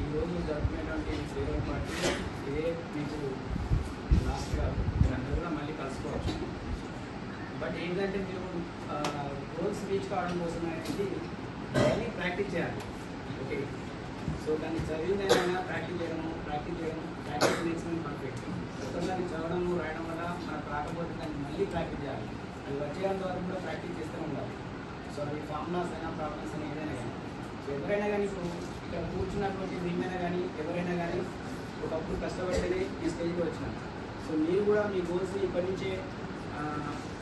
ఈరోజు జరుపుకునేటువంటి farewell party ఇదే మీకు లాస్ట్ కాదు, మీరందరూ కూడా మళ్ళీ కలుసుకోవచ్చు. బట్ ఏంటంటే మీరు గోల్స్ రీచ్ కావడం కోసం అనేది డైలీ ప్రాక్టీస్ చేయాలి. ఓకే, సో దాన్ని చదివిందైనా ప్రాక్టీస్ చేయడము ప్రాక్టీస్ మేక్స్ మేము పర్ఫెక్ట్. దాన్ని చదవడము రాయడం వల్ల మనకు రాకపోతే దాన్ని మళ్ళీ ప్రాక్టీస్ చేయాలి. అది వచ్చేంత వరకు కూడా ప్రాక్టీస్ చేస్తూ ఉండాలి. సో అది ఫార్ములాస్ అయినా ప్రాబ్లమ్స్ అయినా ఏదైనా కానీ. సో ఎవరైనా కానీ ఇప్పుడు ఇక్కడ కూర్చున్నటువంటి మేమైనా కానీ ఎవరైనా కానీ ఒకప్పుడు కష్టపడితేనే ఈ స్టేజ్కి వచ్చినాం. సో మీరు కూడా మీ గోల్స్ని ఇప్పటి నుంచే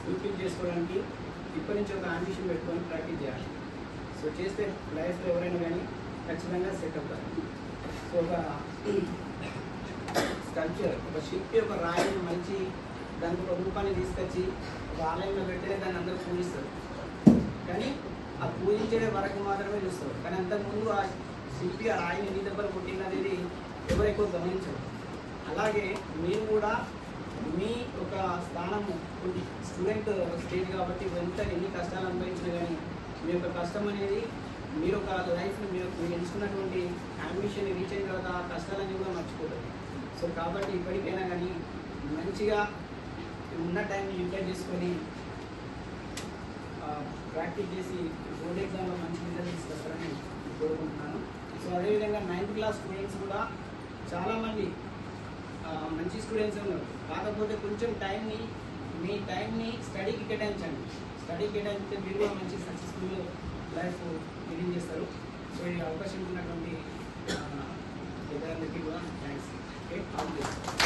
ఫుల్ఫిల్ చేసుకోవడానికి ఇప్పటి నుంచి ఒక అంబిషన్ పెట్టుకొని ప్రాక్టీస్ చేయాలి. సో చేస్తే లైఫ్లో ఎవరైనా కానీ ఖచ్చితంగా సెట్ అవుతారు. సో ఒక స్కల్ప్చర్, ఒక శిల్పి ఒక రాయిని మంచి దానికి ఒక రూపాన్ని తీసుకొచ్చి ఒక ఆలయంలో పెడితేనే దాన్ని అందరూ పూజిస్తారు. కానీ ఆ పూజించే వరకు మాత్రమే చూస్తారు. కానీ అంతకుముందు ఆ శిల్పి ఆ రాయిని ఎన్ని దెబ్బలు కొట్టిందనేది ఎవరు ఎక్కువ గమనించరు. అలాగే మీరు కూడా మీ ఒక స్థానము స్టూడెంట్ స్టేజ్ కాబట్టి ఎన్ని కష్టాలు అనుభవించినా కానీ మీ యొక్క కష్టం అనేది మీరు ఒక లైఫ్ని మీరు ఎంచుకున్నటువంటి అంబిషన్ రీచ్ అయిన తర్వాత ఆ కష్టాలన్నీ కూడా మర్చిపోతుంది. సో కాబట్టి ఇప్పటికైనా కానీ మంచిగా ఉన్న టైంని యూటిలైజ్ చేసుకొని ప్రాక్టీస్ చేసి బోర్డ్ ఎగ్జామ్లో మంచి రిజల్ట్ తీసుకొస్తారని కోరుకుంటున్నాను. సో అదేవిధంగా 9th క్లాస్ స్టూడెంట్స్ కూడా చాలామంది మంచి స్టూడెంట్స్ ఉన్నారు. కాకపోతే కొంచెం మీ టైంని స్టడీకి కేటాయించండి. స్టడీకి కేటాయిస్తే మీరు కూడా మంచి సక్సెస్ఫుల్ లైఫ్ లీడింగ్ చేస్తారు. సో ఈ అవకాశం ఉన్నటువంటి పెద్దలందరికీ కూడా thanks. Okay, all the best.